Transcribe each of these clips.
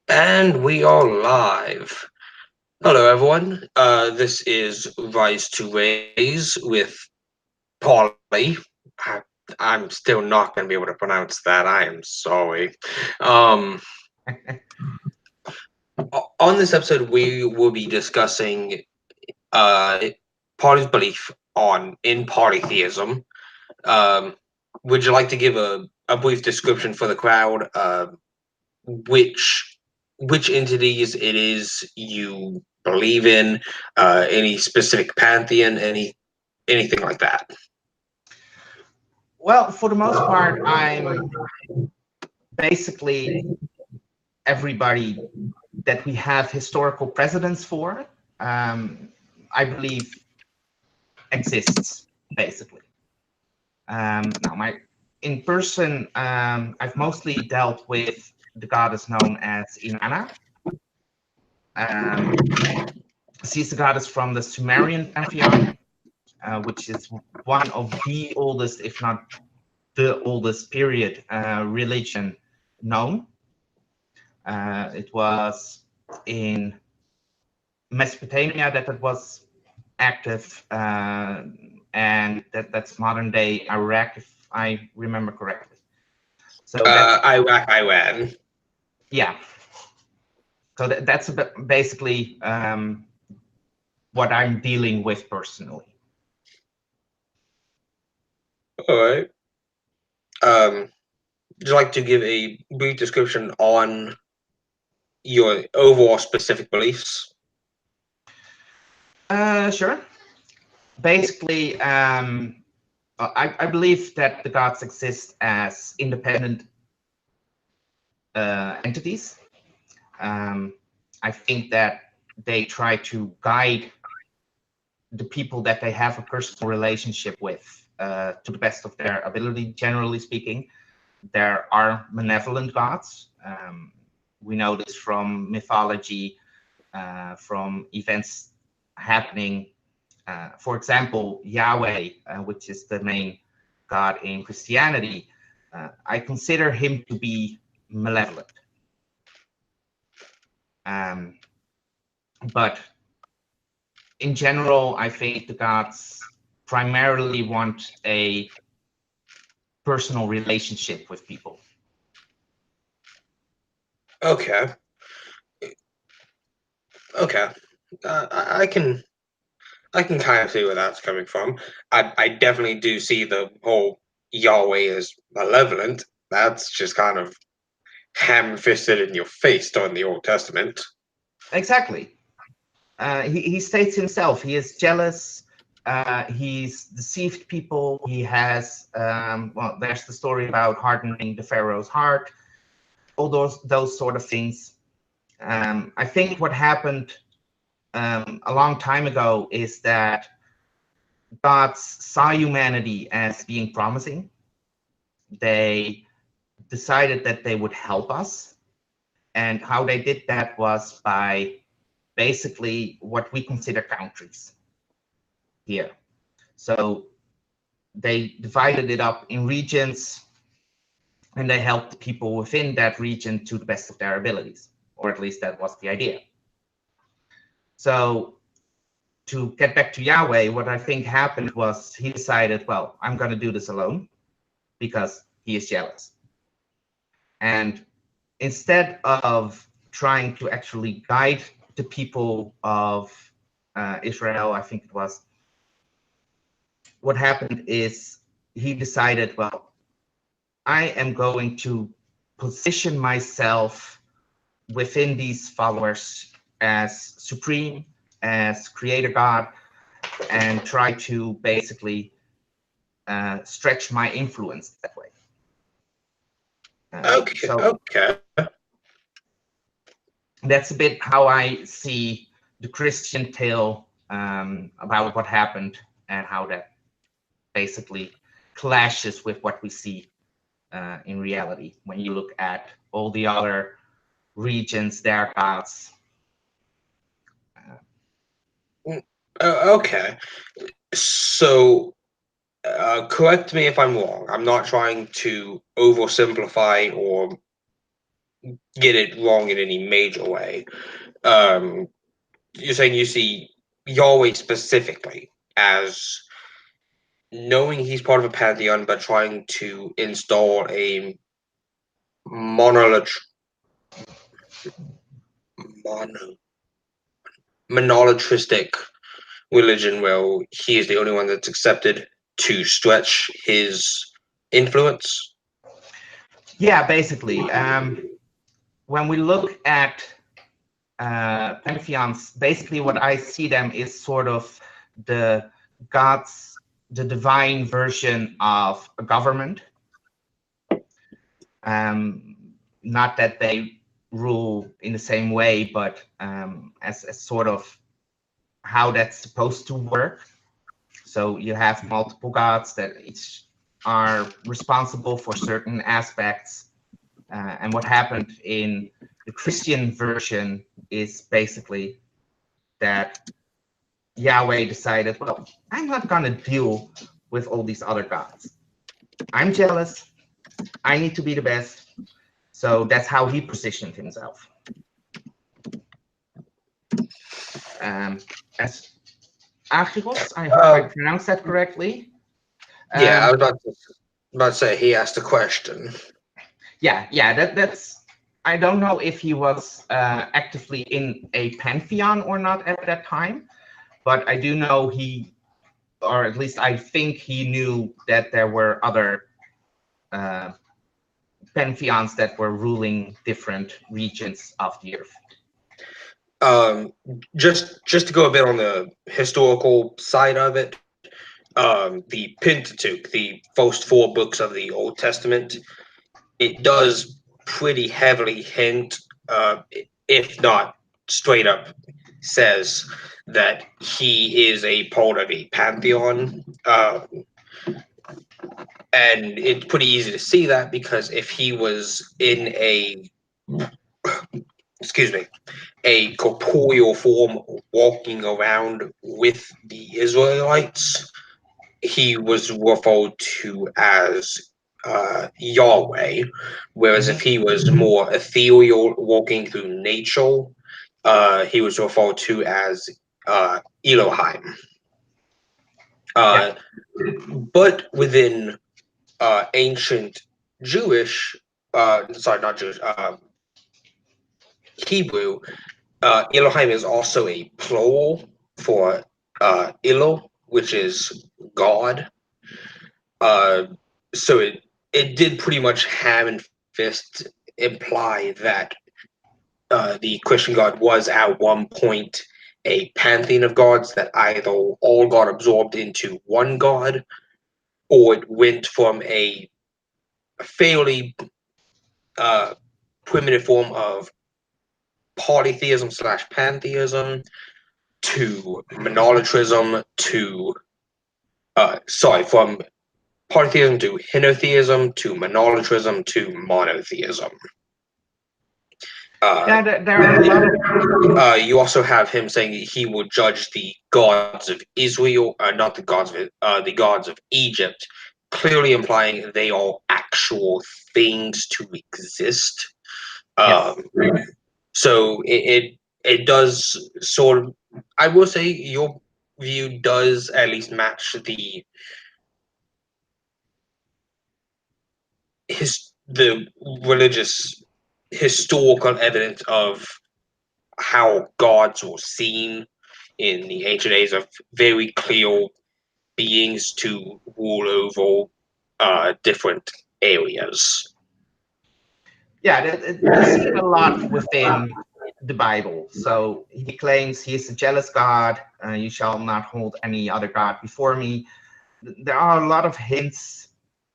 And we are live. Hello, everyone. This is Rise to Raise with Polly. I, I'm still not going to be able to pronounce that. I am sorry. Um, on this episode, we will be discussing uh, Polly's belief on in polytheism. Um, would you like to give a brief description for the crowd? Which entities it is you believe in, any specific pantheon, anything like that. Well, for the most part, I'm basically everybody that we have historical precedents for, um, I believe exists, basically. Now, in person, I've mostly dealt with the goddess known as Inanna. Um, she's the goddess from the Sumerian pantheon, which is one of the oldest, if not the oldest period religion known. It was in Mesopotamia that it was active, and that's modern day Iraq, if I remember correctly. So that's Iran. yeah. So that's basically what I'm dealing with personally. All right. Would you like to give a brief description on your overall specific beliefs? Sure. Basically, I believe that the gods exist as independent entities. Um, I think that they try to guide the people that they have a personal relationship with to the best of their ability, generally speaking. There are malevolent gods. We know this from mythology, from events happening. For example, Yahweh, which is the main god in Christianity, I consider him to be malevolent. Um, but in general, I think the gods primarily want a personal relationship with people. Okay. Okay. I can kind of see where that's coming from. I definitely do see the whole Yahweh as malevolent. That's just kind of ham-fisted in your face during the Old Testament. Exactly. He states himself he is jealous. He's deceived people. He has, well, there's the story about hardening the Pharaoh's heart, all those sort of things. I think what happened a long time ago is that gods saw humanity as being promising. They decided that they would help us. And how they did that was by basically what we consider countries here. So they divided it up in regions and they helped people within that region to the best of their abilities, or at least that was the idea. So to get back to Yahweh, what I think happened was he decided, well, I'm going to do this alone because he is jealous. And instead of trying to actually guide the people of Israel, I think it was, what happened is he decided, well, I am going to position myself within these followers as supreme, as creator God, and try to basically stretch my influence that way. Okay, So okay. that's a bit how I see the Christian tale about what happened and how that basically clashes with what we see in reality when you look at all the other regions, their gods. Okay. So, correct me if I'm wrong. I'm not trying to oversimplify or get it wrong in any major way. You're saying you see Yahweh specifically as knowing he's part of a pantheon, but trying to install a monolith, mono, monolithistic religion where he is the only one that's accepted to stretch his influence. Yeah, basically. When we look at pantheons, basically what I see them is sort of the gods, the divine version of a government. Not that they rule in the same way, but as sort of how that's supposed to work. So you have multiple gods that each are responsible for certain aspects. And what happened in the Christian version is basically that Yahweh decided, well, I'm not going to deal with all these other gods. I'm jealous. I need to be the best. So that's how he positioned himself. As Archivos, I hope I pronounced that correctly. Yeah, I was about to say he asked a question. Yeah, that's. I don't know if he was actively in a pantheon or not at that time, but I do know he, or at least I think he knew that there were other pantheons that were ruling different regions of the earth. Just to go a bit on the historical side of it, the Pentateuch, the first four books of the Old Testament, it does pretty heavily hint, if not straight up, says that he is a part of a pantheon. And it's pretty easy to see that because if he was in a, excuse me, a corporeal form walking around with the Israelites, he was referred to as Yahweh, whereas if he was more ethereal, walking through nature, he was referred to as Elohim. Yeah. But within ancient Jewish, sorry, not Jewish, Hebrew, Elohim is also a plural for Elo, which is God. So it did pretty much ham and fist imply that the Christian God was at one point a pantheon of gods that either all got absorbed into one god, or it went from a fairly primitive form of polytheism slash pantheism to monolatrism to from polytheism to henotheism to monolatrism to monotheism. Yeah, there are a lot of. You also have him saying he will judge the gods of Israel, not the gods of Egypt, clearly implying they are actual things to exist. Yes. So it does sort of. I will say your view does at least match the religious historical evidence of how gods were seen in the ancient days of very clear beings to rule over different areas. Yeah, we see it a lot within the Bible. So he claims he is a jealous God. You shall not hold any other God before me. There are a lot of hints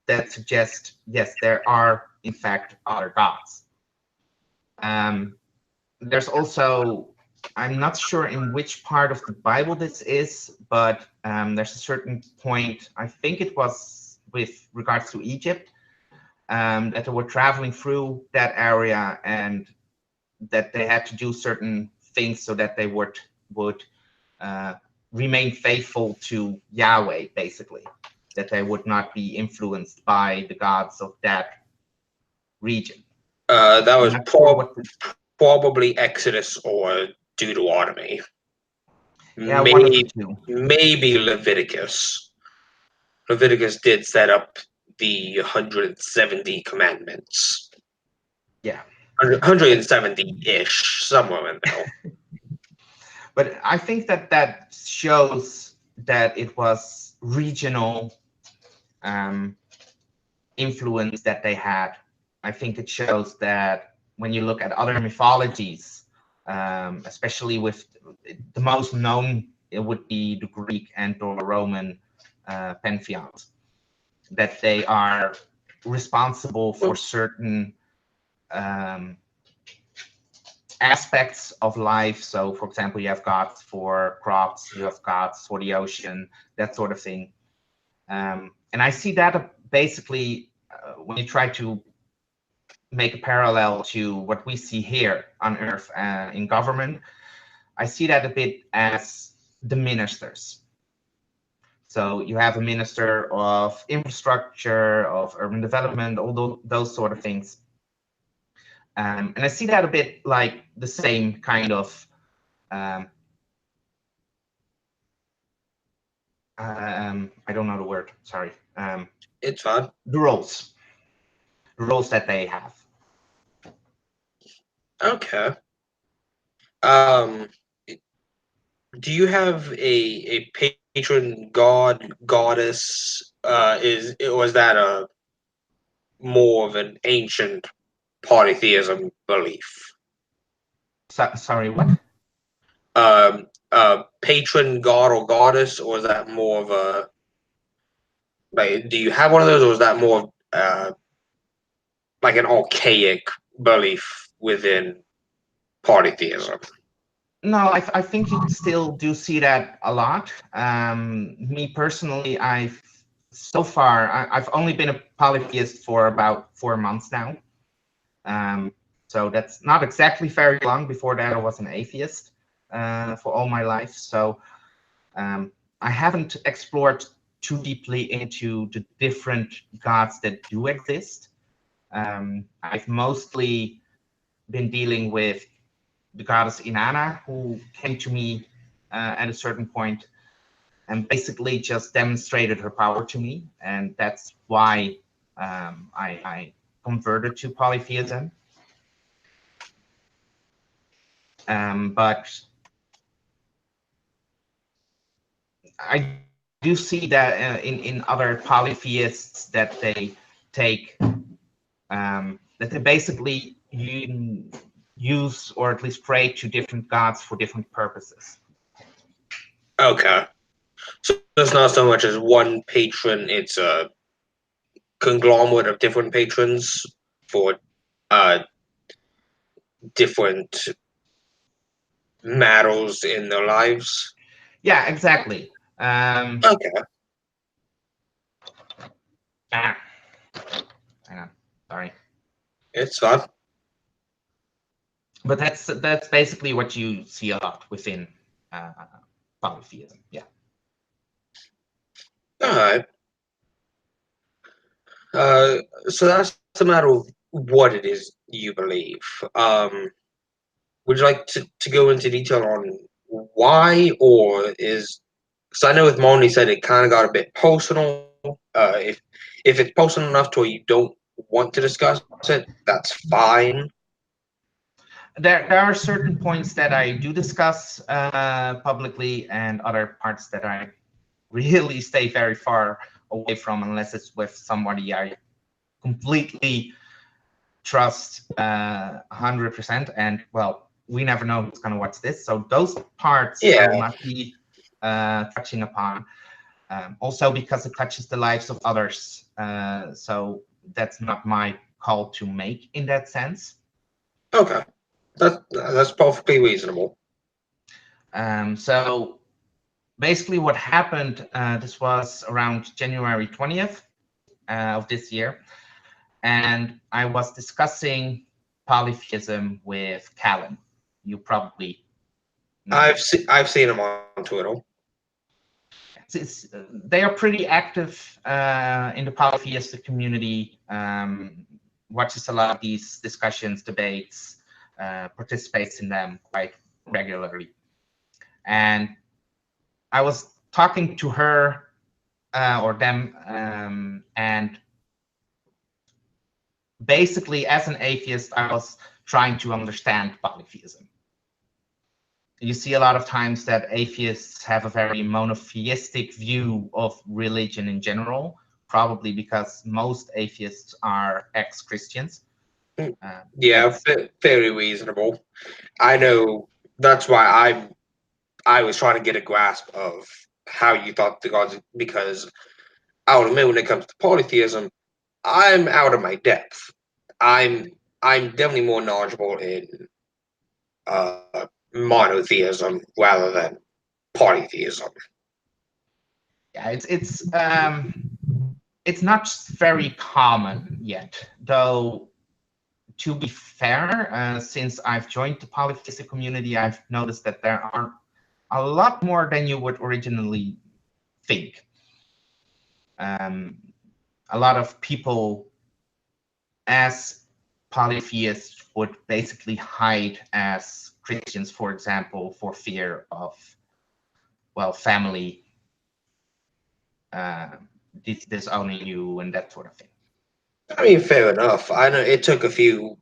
that suggest, yes, there are in fact other gods. There's also, I'm not sure in which part of the Bible this is, but there's a certain point, I think it was with regards to Egypt, that they were traveling through that area and that they had to do certain things so that they would remain faithful to Yahweh, basically, that they would not be influenced by the gods of that region. That I'm was not sure what. probably Exodus or Deuteronomy. Yeah, one of the Maybe two. maybe Leviticus. Leviticus did set up the 170 commandments. Yeah, 170-ish, somewhere in there. but I think that shows that it was regional influence that they had. I think it shows that when you look at other mythologies, especially with the most known, it would be the Greek and or Roman pantheons, that they are responsible for certain um, aspects of life. So, for example, you have gods for crops, you have gods for the ocean, that sort of thing. And I see that basically when you try to make a parallel to what we see here on Earth in government, I see that a bit as the ministers. So you have a minister of infrastructure, of urban development, all those sort of things. And I see that a bit like the same kind of I don't know the word, sorry. It's fine. The roles that they have. Okay. Do you have a patron god, goddess? Was that a more of an ancient polytheism belief? Sorry, what? Patron god or goddess, or is that more of a like? Do you have one of those, or is that more like an archaic belief within polytheism? No, I think you still do see that a lot. Me personally, so far I've only been a polytheist for about 4 months now. So that's not exactly very long. Before that, I was an atheist for all my life. So I haven't explored too deeply into the different gods that do exist. I've mostly been dealing with the goddess Inanna, who came to me at a certain point and basically just demonstrated her power to me. And that's why I converted to polytheism. But I do see that in other polytheists that they take that they basically use or at least pray to different gods for different purposes. Okay, so it's not so much as one patron; it's a conglomerate of different patrons for uh different matters in their lives. Yeah, exactly. Okay, Ah, hang on, sorry. it's fun. But that's basically what you see a lot within uh, polytheism. Yeah. All right. Uh, so that's a matter of what it is you believe. Would you like to go into detail on why, or is because I know with Moni said it kind of got a bit personal. If it's personal enough to where you don't want to discuss it, that's fine. There are certain points that I do discuss publicly, and other parts that I really stay very far away from, unless it's with somebody I completely trust 100%. And well, we never know who's going to watch this, so those parts I will Yeah. not be touching upon. Also because it touches the lives of others, so that's not my call to make in that sense. Okay. That's perfectly reasonable. So basically what happened, this was around January 20th of this year, and I was discussing polytheism with Callan. You probably know him. I've seen him on Twitter. They are pretty active in the polytheistic community. watches a lot of these discussions, debates, participates in them quite regularly. And I was talking to her or them, and basically, as an atheist, I was trying to understand polytheism. You see a lot of times that atheists have a very monotheistic view of religion in general, probably because most atheists are ex-Christians. Yeah, very reasonable. I know that's why I was trying to get a grasp of how you thought the gods, because I'll admit when it comes to polytheism, I'm out of my depth. I'm I'm definitely more knowledgeable in monotheism rather than polytheism. Yeah, it's not very common yet, though. To be fair, since I've joined the polytheistic community, I've noticed that there are a lot more than you would originally think. A lot of people, as polytheists, would basically hide as Christians, for example, for fear of, well, family disowning you and that sort of thing. I mean, fair enough. I know it took probably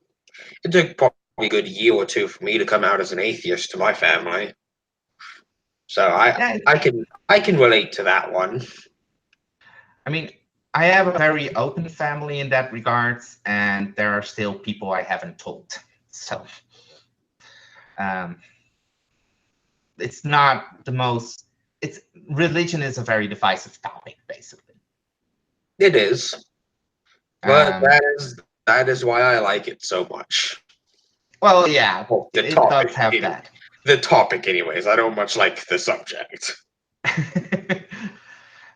a good year or two for me to come out as an atheist to my family. So Yeah, I can relate to that one. I mean, I have a very open family in that regards, and there are still people I haven't told. So um, it's not the most. It's religion is a very divisive topic, basically. It is, but Um, that is why I like it so much. well, yeah, Well, it does have that. the topic, anyways. I don't much like the subject.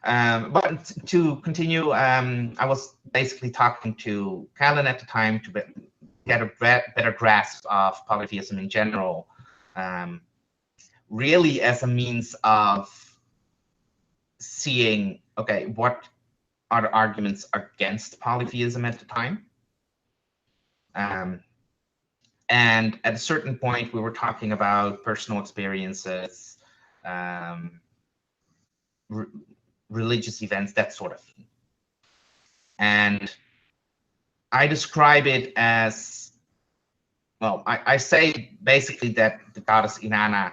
But to continue, I was basically talking to Callan at the time to get a better grasp of polytheism in general, really as a means of seeing, okay, what are the arguments against polytheism at the time? And at a certain point, we were talking about personal experiences, um, religious events, that sort of thing. And I describe it as, well, I say basically that the goddess Inanna,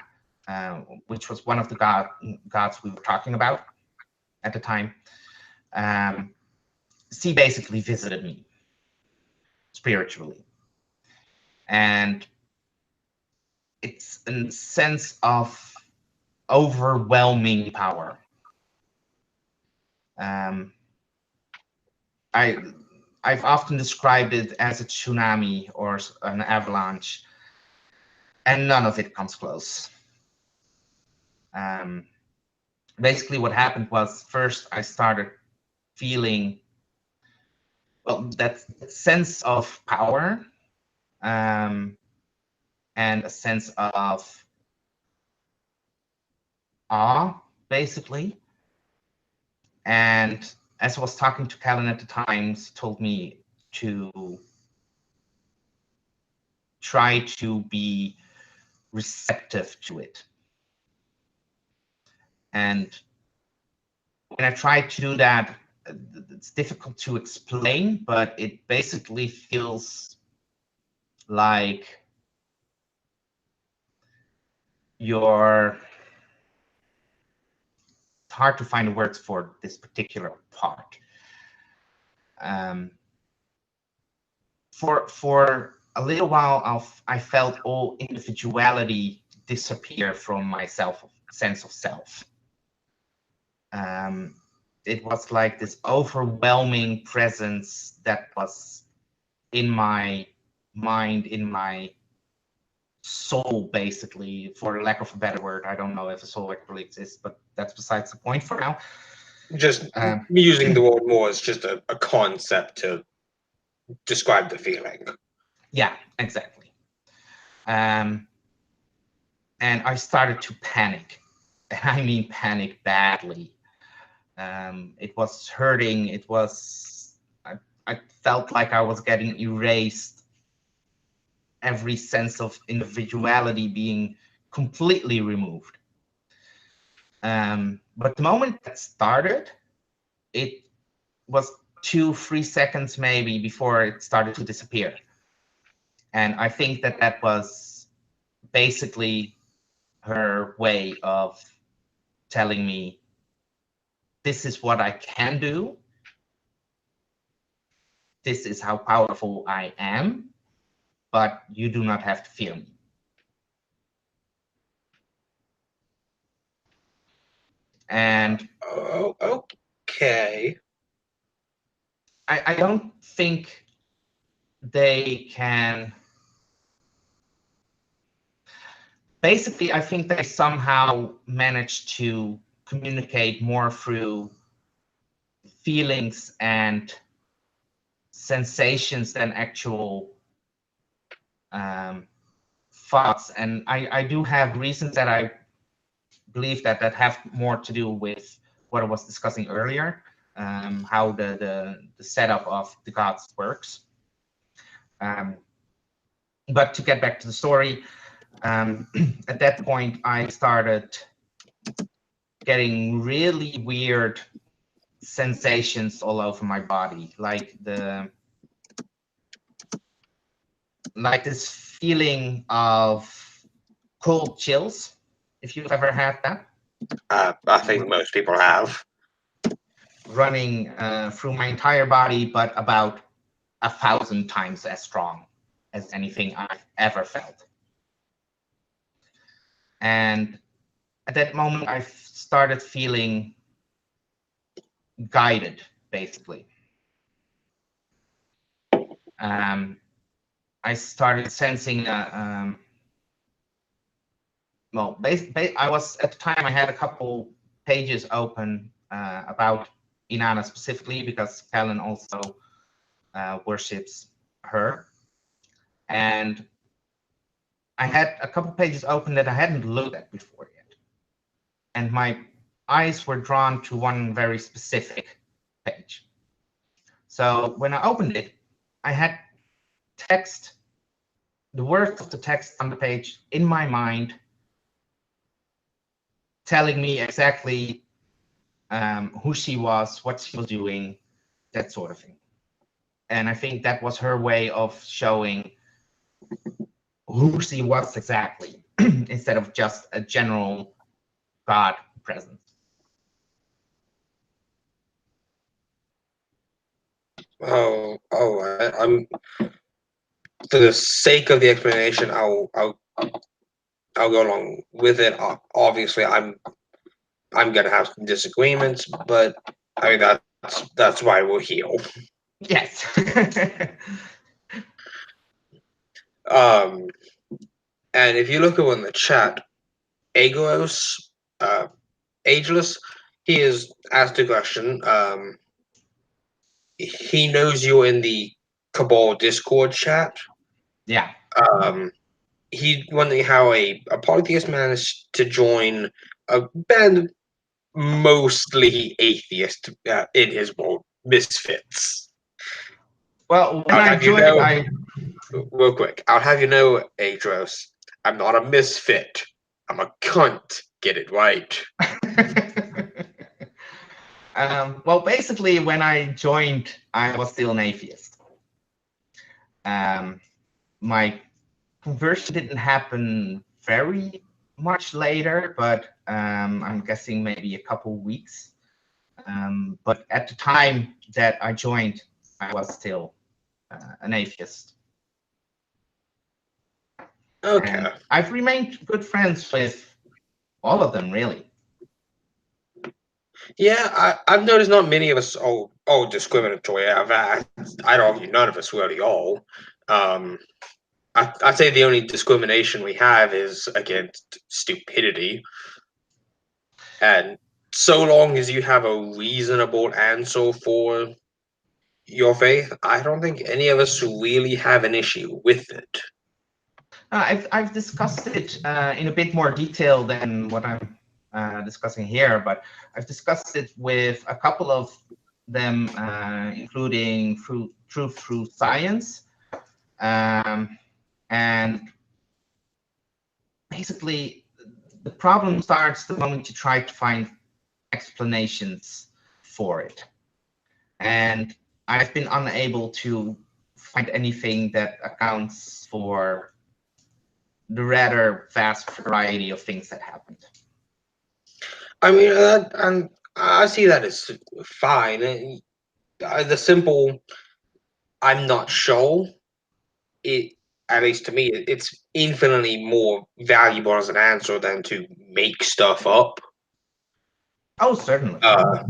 which was one of the gods we were talking about at the time, she basically visited me spiritually. And it's a sense of overwhelming power. I've often described it as a tsunami or an avalanche, and none of it comes close. Basically, what happened was first I started feeling, well, that sense of power, and a sense of awe, basically. And as I was talking to Callan at the times, told me to try to be receptive to it. And when I try to do that, it's difficult to explain, but it basically feels like you're, it's hard to find words for this particular part. For a little while, I felt all individuality disappear from my sense of self. It was like this overwhelming presence that was in my mind, in my soul, basically, for lack of a better word. I don't know if a soul actually exists, but that's besides the point for now. Just using the word more as just a concept to describe the feeling. Yeah, exactly. And I started to panic. And I mean panic badly. It was hurting. It was, I felt like I was getting erased, every sense of individuality being completely removed. But the moment that started, it was 2-3 seconds maybe before it started to disappear. And I think that that was basically her way of telling me, this is what I can do. This is how powerful I am, but you do not have to fear me. And Oh, okay. I don't think they can. Basically, I think they somehow managed to communicate more through feelings and sensations than actual thoughts. And I do have reasons that I believe that have more to do with what I was discussing earlier, how the setup of the gods works. But to get back to the story, at that point, I started getting really weird sensations all over my body, like this feeling of cold chills, if you've ever had that. I think most people have. Running through my entire body, but about 1,000 times as strong as anything I've ever felt. And at that moment, I started feeling guided, basically. I started sensing well, I was, at the time, I had a couple pages open about Inanna specifically, because Callan also worships her. And I had a couple pages open that I hadn't looked at before yet. And my eyes were drawn to one very specific page. So when I opened it, I had text, the words of the text on the page in my mind, telling me exactly who she was, what she was doing, that sort of thing. And I think that was her way of showing who she was exactly, instead of just a general God presence. I'm for the sake of the explanation, I'll go along with it. Obviously, I'm gonna have some disagreements, but I mean that's why we're here. Yes. And if you look at in the chat, Agros, Ageless, he has asked a question. He knows you're in the Cabal Discord chat. Yeah. He wondering how a polytheist managed to join a band mostly atheist in his world, Misfits. Well, when I'll I have you joined, know, real quick, I'll have you know, Adros, I'm not a misfit. I'm a cunt. Get it right. well, basically, when I joined, I was still an atheist. My conversion didn't happen very much later, but I'm guessing maybe a couple weeks. But at the time that I joined, I was still an atheist. Okay. And I've remained good friends with all of them, really. Yeah, I've noticed not many of us all discriminatory. I'd argue none of us really all. I'd say the only discrimination we have is against stupidity. And so long as you have a reasonable answer for your faith, I don't think any of us really have an issue with it. I've discussed it in a bit more detail than what I'm discussing here, but I've discussed it with a couple of them, including truth through science, and basically the problem starts the moment you try to find explanations for it. And I've been unable to find anything that accounts for the rather vast variety of things that happened. I mean, and I see that as fine. The simple "I'm not sure," it at least to me, it's infinitely more valuable as an answer than to make stuff up. Oh, certainly. Uh,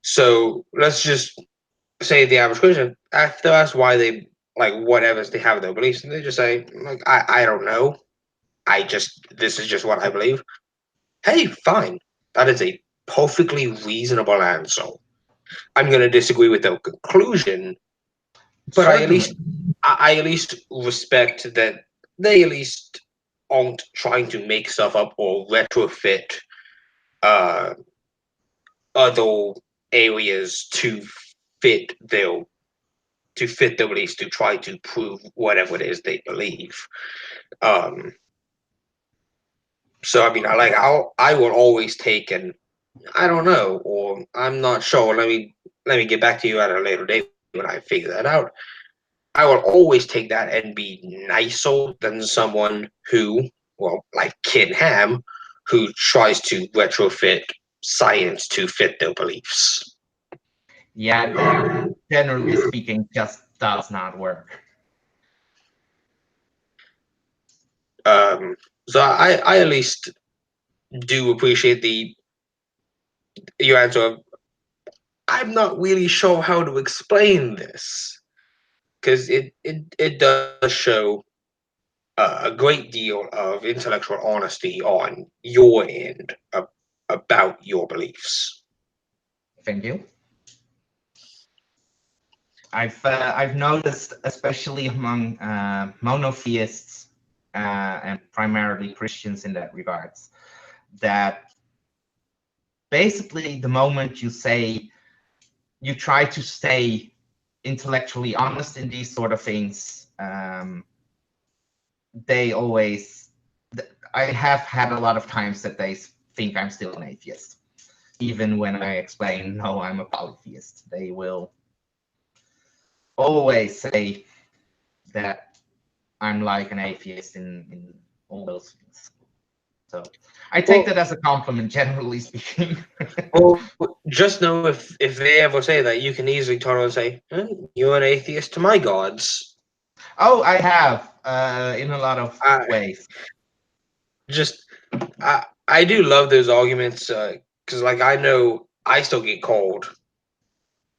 so let's just say the average Christian, after us why they like whatever they have their beliefs, and they just say, like, I don't know. This is just what I believe. Hey, fine. That is a perfectly reasonable answer. I'm gonna disagree with the conclusion, but Certainly. I at least respect that they at least aren't trying to make stuff up or retrofit uh other areas fit their fit the beliefs to try to prove whatever it is they believe. Um, so I mean, I will always take an I don't know or I'm not sure. Let me get back to you at a later date when I figure that out. I will always take that and be nicer than someone who, well, like Kid Ham, who tries to retrofit science to fit their beliefs. Yeah, that generally speaking just does not work. Um, so I at least do appreciate the your answer of I'm not really sure how to explain this because it does show a great deal of intellectual honesty on your end about your beliefs. Thank you. I've noticed, especially among monotheists and primarily Christians in that regards, that basically the moment you try to stay intellectually honest in these sort of things, they always, I have had a lot of times that they think I'm still an atheist. Even when I explain, no, I'm a polytheist, they will always say that I'm like an atheist in all those things. So I take that Well, as a compliment, generally speaking. well, just know if they ever say that, you can easily turn around and say, "You're an atheist to my gods." Oh, I have in a lot of I ways. just I do love those arguments because, like, I know I still get called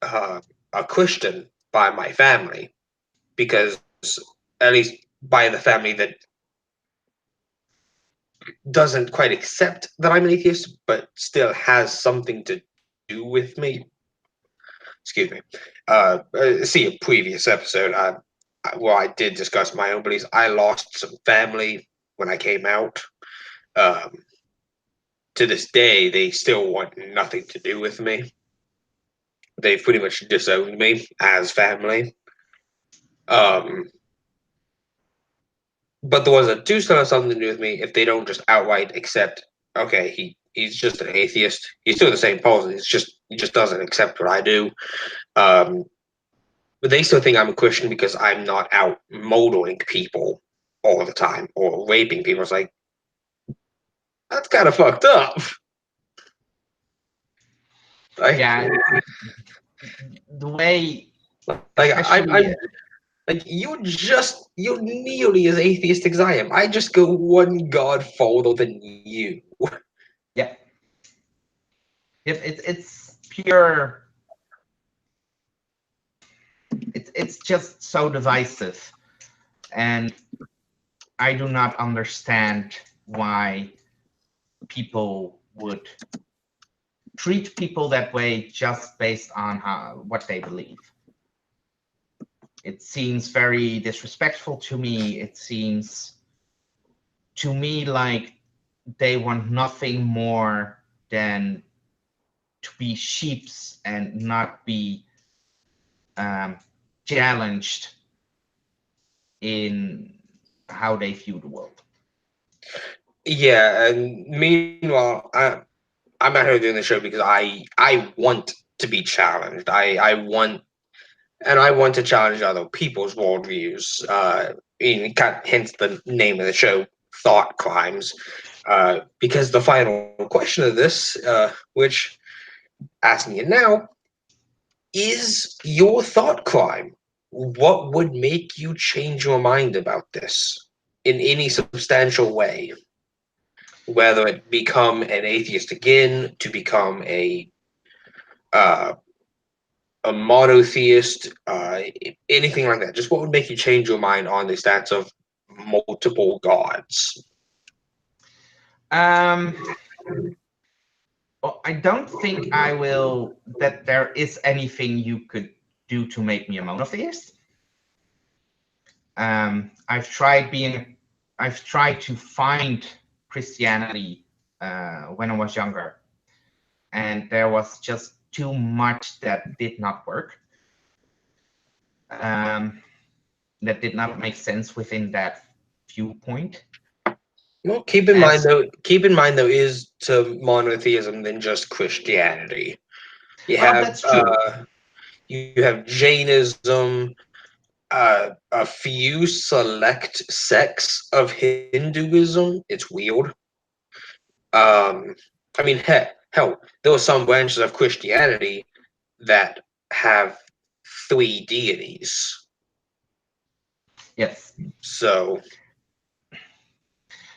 uh, a Christian by my family because at least by the family that doesn't quite accept that I'm an atheist, but still has something to do with me. Excuse me. See a previous episode where I did discuss my own beliefs. I lost some family when I came out. Um, to this day, they still want nothing to do with me. They pretty much disowned me as family. Um, but the ones that do still have something to do with me, if they don't just outright accept, okay, he's just an atheist. He's still the same person. He just doesn't accept what I do. Um, but they still think I'm a Christian because I'm not out murdering people all the time or raping people. It's like that's kind of fucked up. Like, Yeah, the way, I'm especially, like you're nearly as atheistic as I am. I just go one god further than you. yeah, if it's pure, it's just so divisive, and I do not understand why people would treat people that way just based on what they believe. It seems very disrespectful to me. It seems to me like they want nothing more than to be sheeps and not be challenged in how they view the world. Yeah, and meanwhile, I'm out here doing the show because I want to be challenged. I want to challenge other people's worldviews. Hence the name of the show, Thought Crimes. Because the final question of this, which asking you now, is your thought crime? What would make you change your mind about this in any substantial way? Whether it become an atheist again, to become uh, a monotheist, anything like that. Just what would make you change your mind on the stance of multiple gods? Um, well, I don't think that there is anything you could do to make me a monotheist. I've tried to find Christianity when I was younger, and there was just too much that did not work. That did not make sense within that viewpoint. Well, As keep in mind though, is to monotheism than just Christianity. You well, have that's true. you have Jainism, a few select sects of Hinduism. It's weird. I mean, hell, there are some branches of Christianity that have three deities. Yes. So,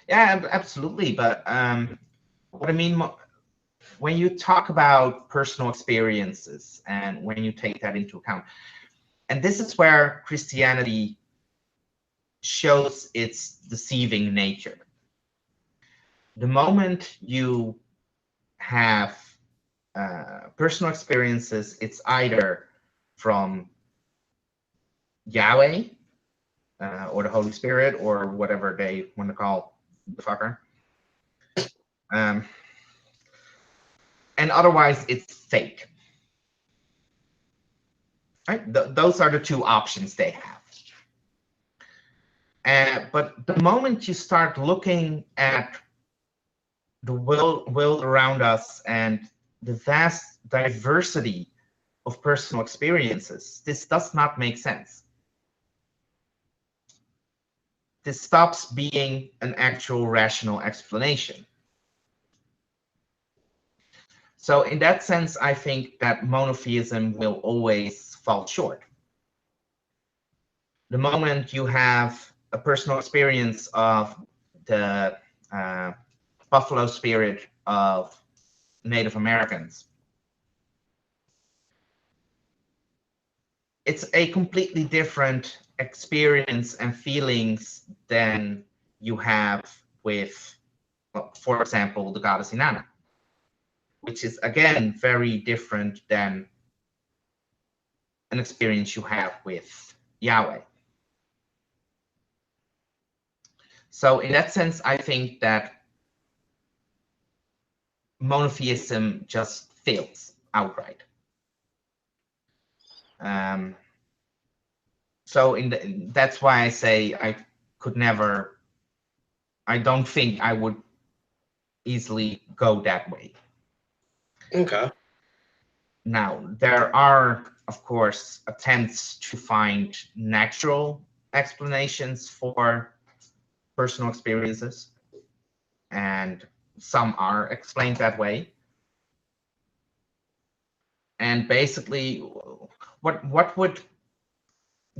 Yeah, absolutely. But what I mean, when you talk about personal experiences and when you take that into account, and this is where Christianity shows its deceiving nature. The moment you have personal experiences, it's either from Yahweh or the Holy Spirit or whatever they want to call the fucker. Um, and otherwise, it's fake. Right? Those are the two options they have. But the moment you start looking at the world around us and the vast diversity of personal experiences, this does not make sense. This stops being an actual rational explanation. So in that sense, I think that monotheism will always fall short. The moment you have a personal experience of the buffalo spirit of Native Americans, it's a completely different experience and feelings than you have with, well, for example, the goddess Inanna, which is again very different than an experience you have with Yahweh. So in that sense, I think that monotheism just fails outright. So that's why I say I don't think I would easily go that way. okay. Now, there are, of course, attempts to find natural explanations for personal experiences, and some are explained that way. And basically, what would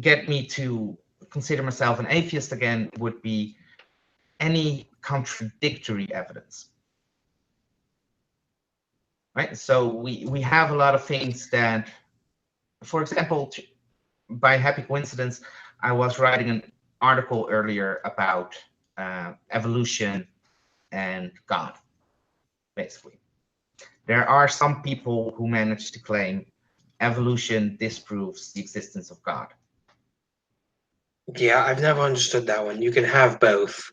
get me to consider myself an atheist again would be any contradictory evidence. Right? So we have a lot of things that, for example, by happy coincidence, I was writing an article earlier about evolution and God, basically. There are some people who manage to claim evolution disproves the existence of God. Yeah, I've never understood that one. You can have both.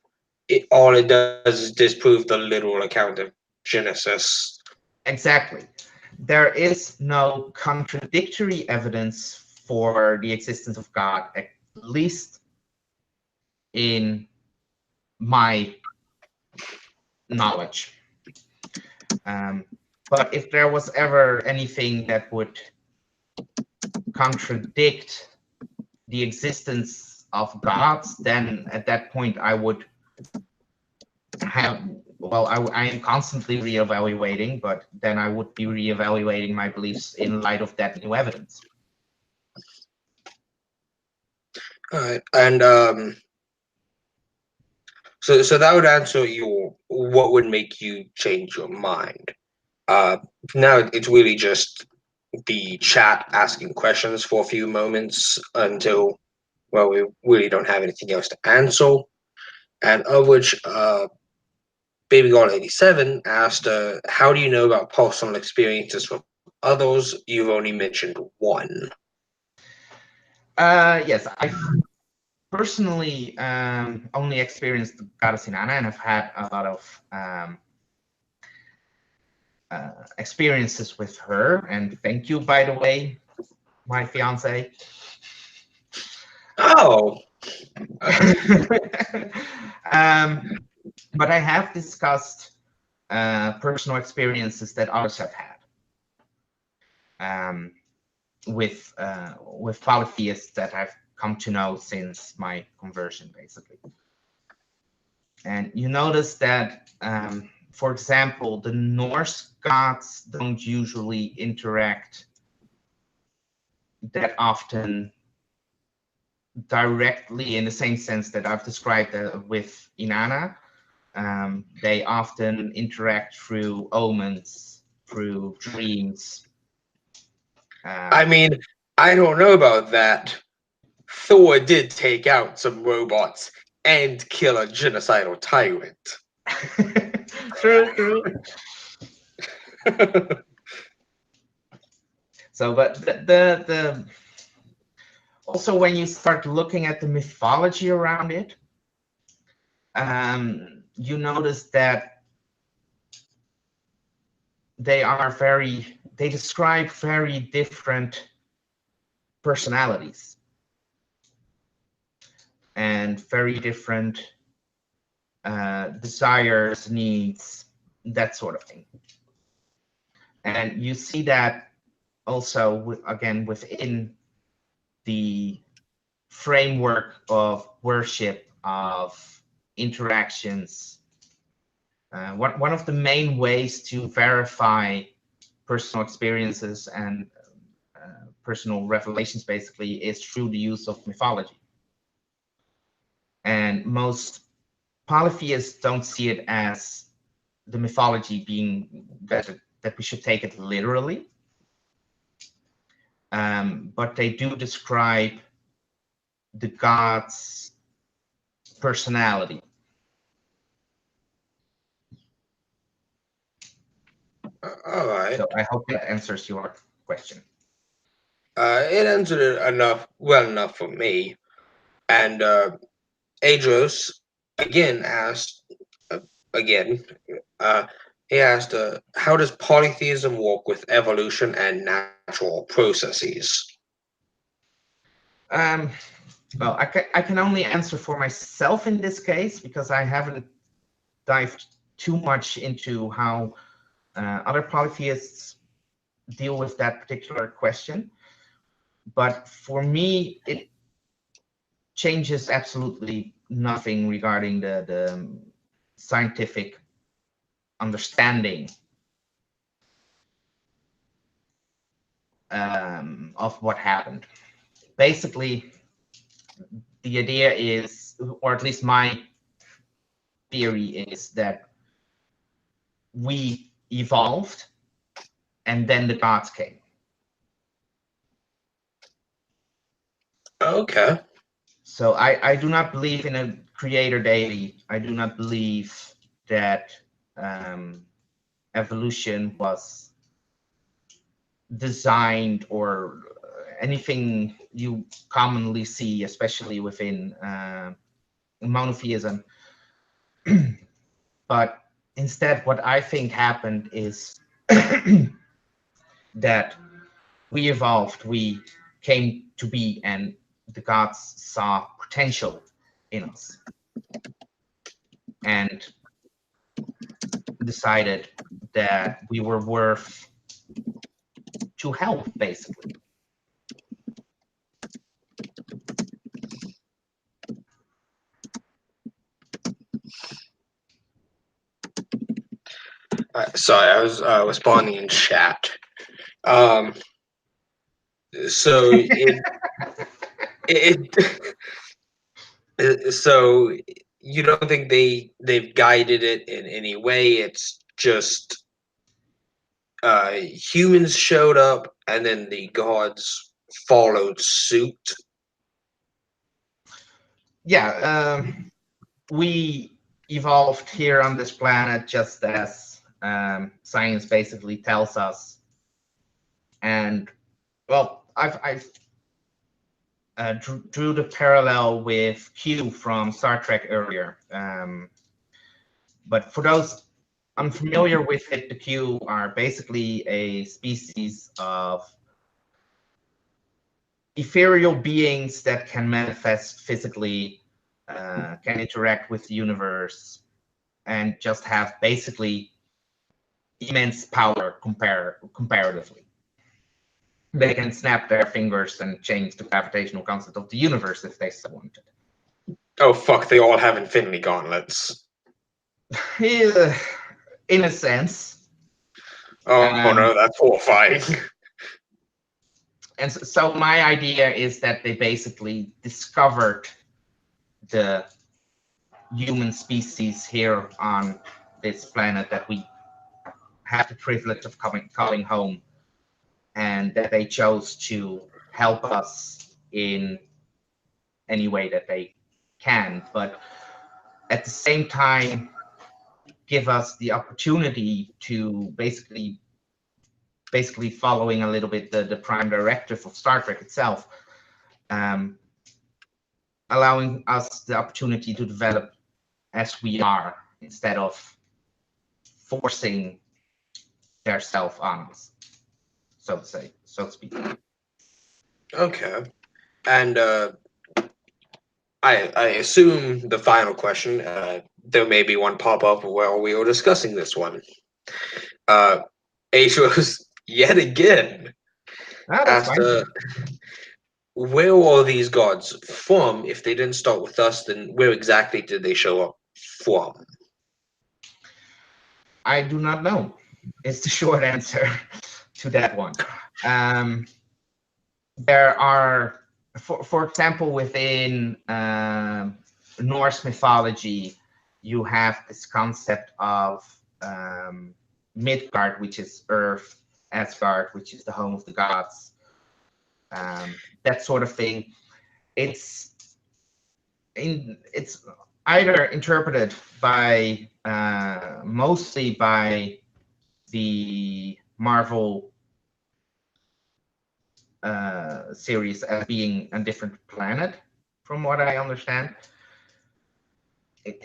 All it does is disprove the literal account of Genesis. Exactly. there is no contradictory evidence for the existence of God, at least in my knowledge. But if there was ever anything that would contradict the existence of gods, then at that point I would have, well, I am constantly reevaluating, but then I would be reevaluating my beliefs in light of that new evidence. All right, and so that would answer your what would make you change your mind. Now it's really just the chat asking questions for a few moments until, well, we really don't have anything else to answer. And of which, Baby Girl 87 asked, how do you know about personal experiences from others? You've only mentioned one. Yes, I've personally only experienced the goddess Inanna, and I've had a lot of experiences with her. And thank you, by the way, my fiance. Oh. But I have discussed personal experiences that others have had with polytheists that I've come to know since my conversion, basically. And you notice that, for example, the Norse gods don't usually interact that often directly in the same sense that I've described with Inanna. They often interact through omens, through dreams. I mean, I don't know about that. Thor did take out some robots and kill a genocidal tyrant. True. So, but the also when you start looking at the mythology around it, you notice that they describe very different personalities and very different desires, needs, that sort of thing. And you see that also, again, within the framework of worship, of interactions. One of the main ways to verify personal experiences and personal revelations, basically, is through the use of mythology. And most polytheists don't see it as the mythology being that we should take it literally. But they do describe the god's personality. All right. So I hope that answers your question. It answered it well enough for me. And Adros again asked, again, he asked, how does polytheism work with evolution and natural processes? Well, I can only answer for myself in this case because I haven't dived too much into how other polytheists deal with that particular question. But for me, it changes absolutely nothing regarding the scientific understanding of what happened. Basically, the idea is, or at least my theory is, that we evolved and then the gods came. Okay. So I do not believe in a creator deity. I do not believe that evolution was designed or anything you commonly see, especially within monotheism. But instead, what I think happened is that we evolved, we came to be, and the gods saw potential in us and decided that we were worth to help, basically. Sorry, I was responding in chat. Um, so it so you don't think they've guided it in any way? It's just humans showed up and then the gods followed suit. Yeah, we evolved here on this planet just as science basically tells us. And well, I've drew the parallel with Q from Star Trek earlier. But for those unfamiliar with it, the Q are basically a species of ethereal beings that can manifest physically, can interact with the universe, and just have basically immense power comparatively. They can snap their fingers and change the gravitational constant of the universe if they so wanted. Oh fuck! They all have infinity gauntlets. Yeah, in a sense. Oh no, that's horrifying. And so my idea is that they basically discovered the human species here on this planet that we have the privilege of calling home, and that they chose to help us in any way that they can, but at the same time give us the opportunity to basically following a little bit the prime directive of Star Trek itself, allowing us the opportunity to develop as we are instead of forcing their self on us, so to speak. Okay, and I assume the final question. There may be one pop up while we were discussing this one. Acios yet again That's asked, fine. where are all these gods from? If they didn't start with us, then where exactly did they show up from? I do not know. Is the short answer to that one. There are, for example, within Norse mythology, you have this concept of Midgard, which is Earth, Asgard, which is the home of the gods, that sort of thing. It's either interpreted by mostly by the Marvel series as being a different planet, from what I understand.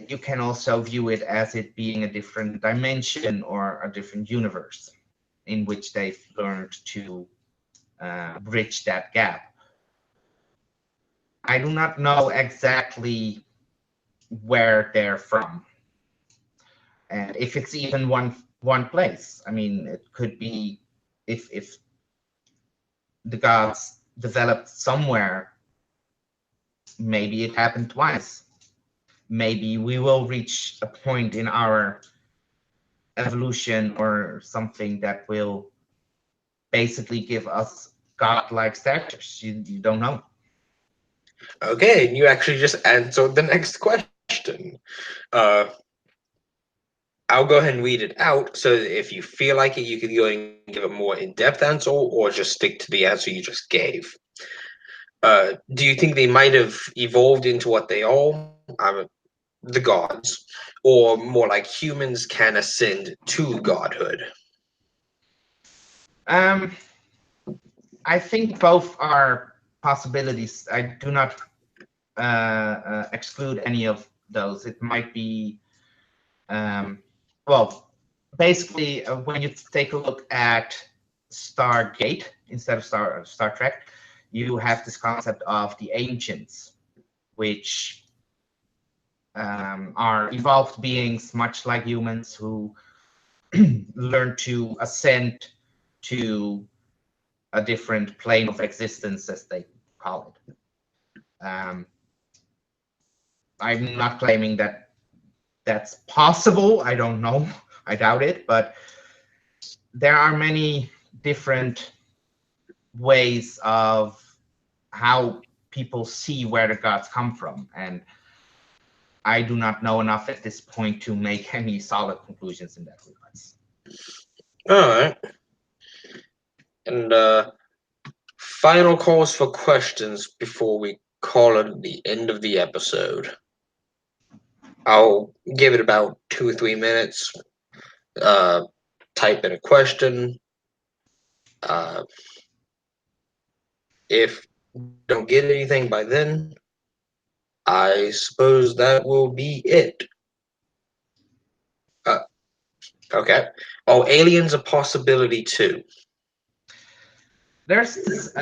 You can also view it as it being a different dimension or a different universe in which they've learned to bridge that gap. I do not know exactly where they're from, and if it's even one place. I mean, it could be if the gods developed somewhere, maybe it happened twice. Maybe we will reach a point in our evolution or something that will basically give us godlike status. You don't know. Okay, and you actually just answered the next question. Uh, I'll go ahead and read it out. So if you feel like it, you can go and give a more in-depth answer, or just stick to the answer you just gave. Do you think they might have evolved into what they are, the gods, or more like humans can ascend to godhood? I think both are possibilities. I do not exclude any of those. It might be, well, basically, when you take a look at Stargate instead of Star Trek, you have this concept of the ancients, which are evolved beings much like humans who learn to ascend to a different plane of existence, as they call it. I'm not claiming that that's possible. I don't know. I doubt it. But there are many different ways of how people see where the gods come from. And I do not know enough at this point to make any solid conclusions in that regards. All right. And final calls for questions before we call it the end of the episode. I'll give it about 2 or 3 minutes. Type in a question. If don't get anything by then, I suppose that will be it. Okay. Are aliens a possibility too? There's this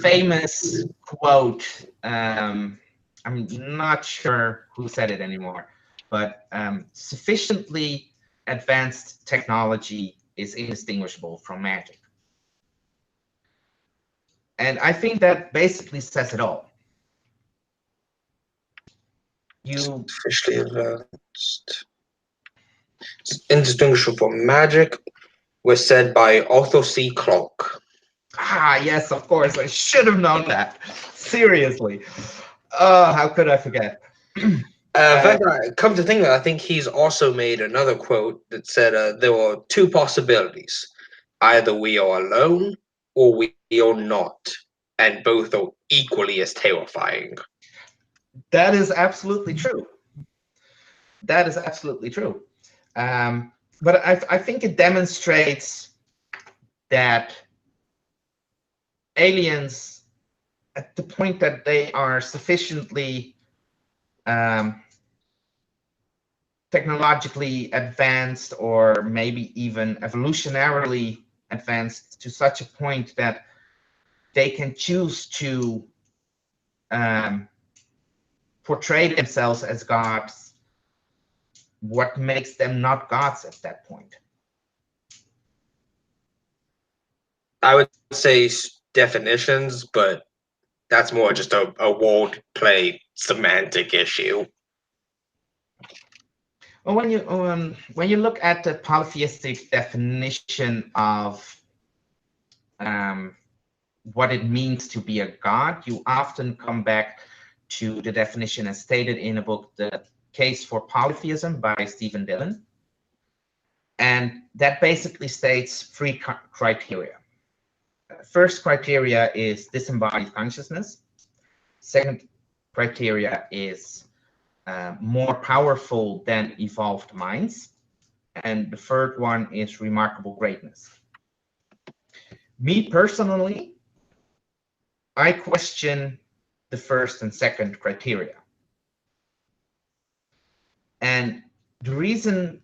famous quote. I'm not sure who said it anymore, but sufficiently advanced technology is indistinguishable from magic. And I think that basically says it all. You Officially advanced. It's indistinguishable from magic, was said by Arthur C. Clarke. yes, of course, I should have known that. Seriously. How could I forget? In fact, come to think of it, I think he's also made another quote that said there are two possibilities. Either we are alone or we are not, and both are equally as terrifying. That is absolutely true. That is absolutely true. But I think it demonstrates that aliens, at the point that they are sufficiently technologically advanced, or maybe even evolutionarily advanced to such a point that they can choose to portray themselves as gods, what makes them not gods at that point? I would say definitions, but that's more just a wordplay semantic issue. Well, when you look at the polytheistic definition of what it means to be a god, you often come back to the definition as stated in a book, The Case for Polytheism by Stephen Dillon. And that basically states three criteria. First criteria is disembodied consciousness. Second criteria is more powerful than evolved minds. And the third one is remarkable greatness. Me personally, I question the first and second criteria. And the reason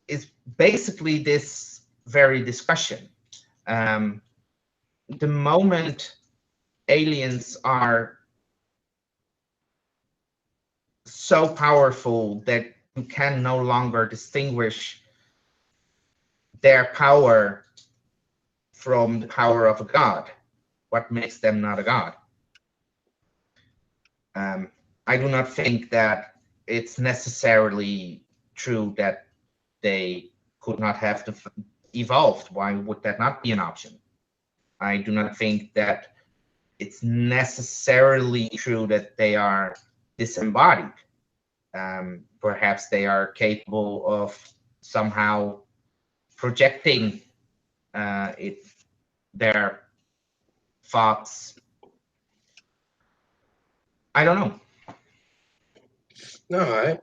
is basically this very discussion. The moment aliens are so powerful that you can no longer distinguish their power from the power of a god, what makes them not a god? I do not think that it's necessarily true that they could not have evolved. Why would that not be an option? I do not think that it's necessarily true that they are disembodied. Perhaps they are capable of somehow projecting their thoughts. I don't know. All right.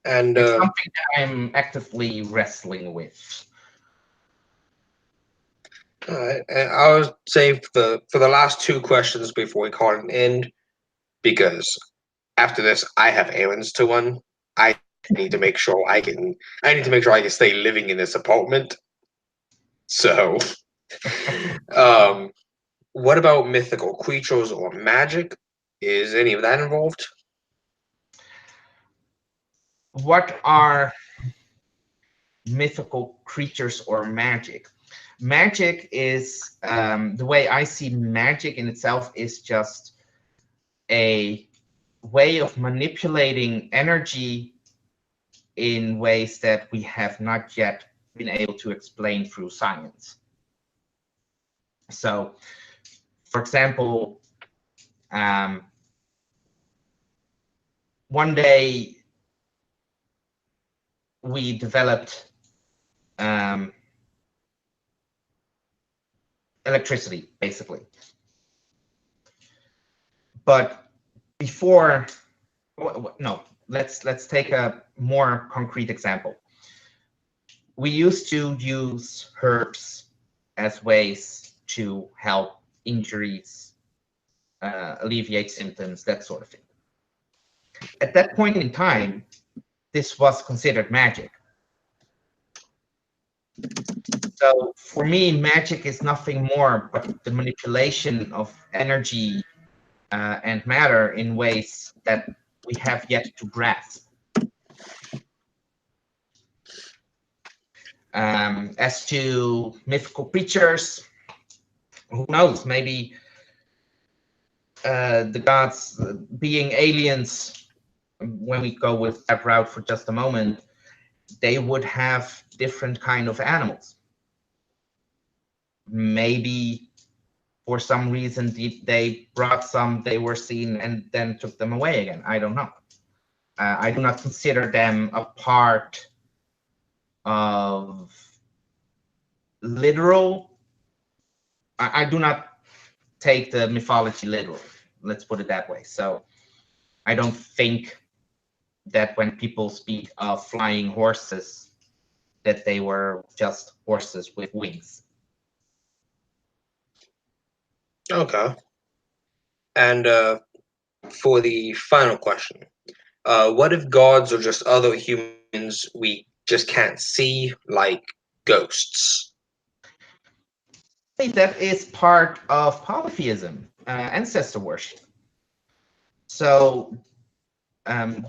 And it's something that I'm actively wrestling with. All right. And I would say for the last two questions before we call it an end, because after this I have errands to run. I need to make sure I can. I need to make sure I can stay living in this apartment. So What about mythical creatures or magic? Is any of that involved? What are mythical creatures or magic? Magic is, the way I see magic in itself, is just a way of manipulating energy in ways that we have not yet been able to explain through science. So, for example, one day we developed electricity, basically. But before, no, let's take a more concrete example. We used to use herbs as ways to help injuries, alleviate symptoms, that sort of thing. At that point in time, this was considered magic. So for me, magic is nothing more but the manipulation of energy and matter in ways that we have yet to grasp. As to mythical creatures, who knows? Maybe the gods being aliens, when we go with that route for just a moment, they would have different kind of animals. Maybe for some reason they brought some, they were seen and then took them away again. I don't know. I do not consider them a part of literal. I do not take the mythology literal. Let's put it that way. So I don't think that when people speak of flying horses, that they were just horses with wings. Okay. And for the final question, what if gods are just other humans we just can't see, like ghosts? I think that is part of polytheism, ancestor worship. So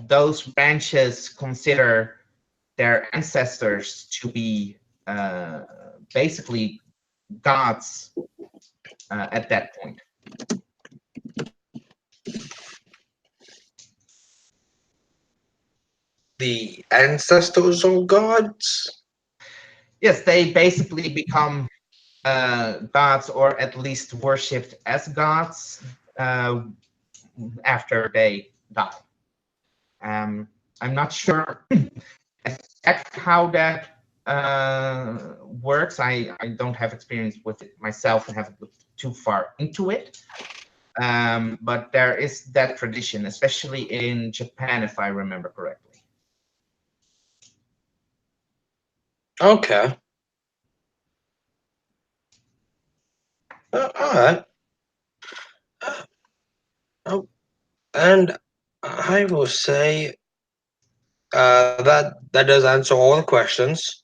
those branches consider their ancestors to be basically gods at that point. The ancestors are gods? Yes, they basically become gods, or at least worshipped as gods after they die. I'm not sure how that works. I don't have experience with it myself and haven't looked too far into it. But there is that tradition, especially in Japan, if I remember correctly. Okay. All right. Oh, and I will say that does answer all the questions.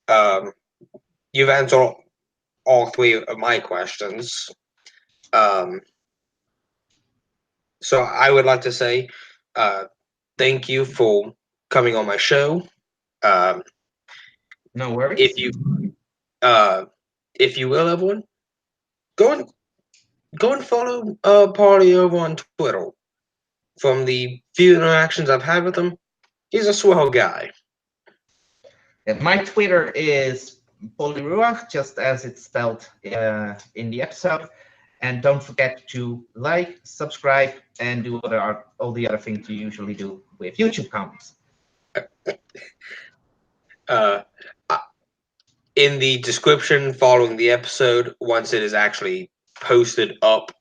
Um, you've answered all three of my questions. Um, so I would like to say uh, thank you for coming on my show. Um, No if worries. you uh, if you will, everyone, go and follow Party over on Twitter. From the few interactions I've had with him, he's a swell guy. My Twitter is polyrhaugh, just as it's spelled in the episode. And don't forget to like, subscribe, and do all the other things you usually do with YouTube comments. Uh, in the description following the episode, once it is actually posted up,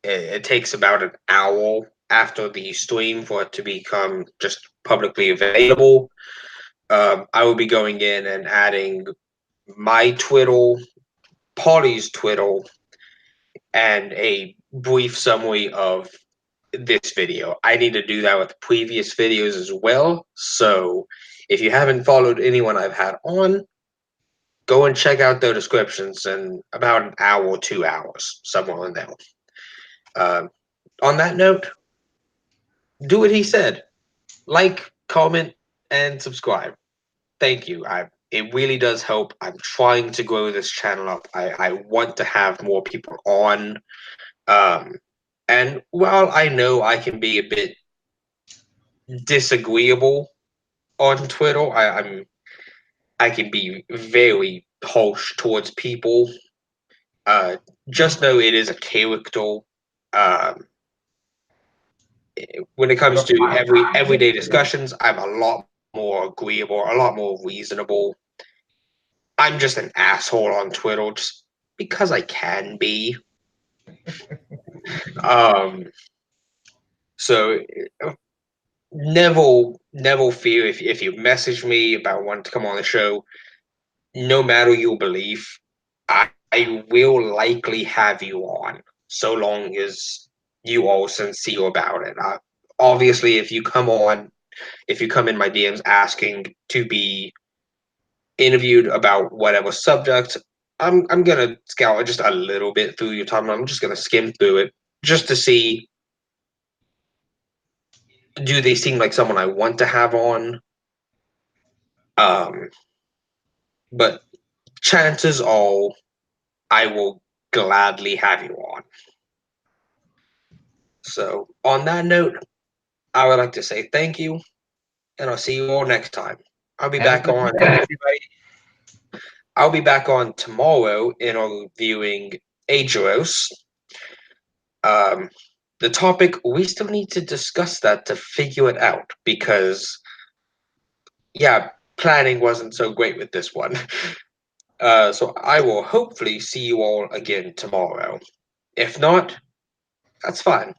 it takes about an hour after the stream for it to become just publicly available. I will be going in and adding my Twitter, Polly's Twitter, and a brief summary of this video. I need to do that with previous videos as well. So if you haven't followed anyone I've had on, go and check out their descriptions in about an hour or 2 hours, somewhere in there. Uh, on that note, do what he said. Like, comment, and subscribe. Thank you. It really does help. I'm trying to grow this channel up. I want to have more people on. Um, and while I know I can be a bit disagreeable on Twitter, I can be very harsh towards people. Uh, just know it is a character. Um, when it comes to everyday discussions, I'm a lot more agreeable, a lot more reasonable. I'm just an asshole on Twitter just because I can be. Um, so never fear if you message me about wanting to come on the show. No matter your belief, I will likely have you on, so long as you are sincere about it. Obviously, if you come in my DMs asking to be interviewed about whatever subject, I'm gonna scour just a little bit through your timeline. I'm just gonna skim through it just to see, do they seem like someone I want to have on? Um, but chances are I will gladly have you on. So on that note, I would like to say thank you, and I'll see you all next time. I'll be Have a back good on. weekend, everybody. I'll be back on tomorrow in reviewing Ageros. Um, the topic, we still need to discuss that to figure it out because, yeah, planning wasn't so great with this one. So I will hopefully see you all again tomorrow. If not, that's fine.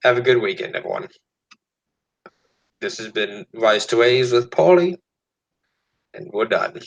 Have a good weekend, everyone. This has been Rise to A's with Paulie, and we're done.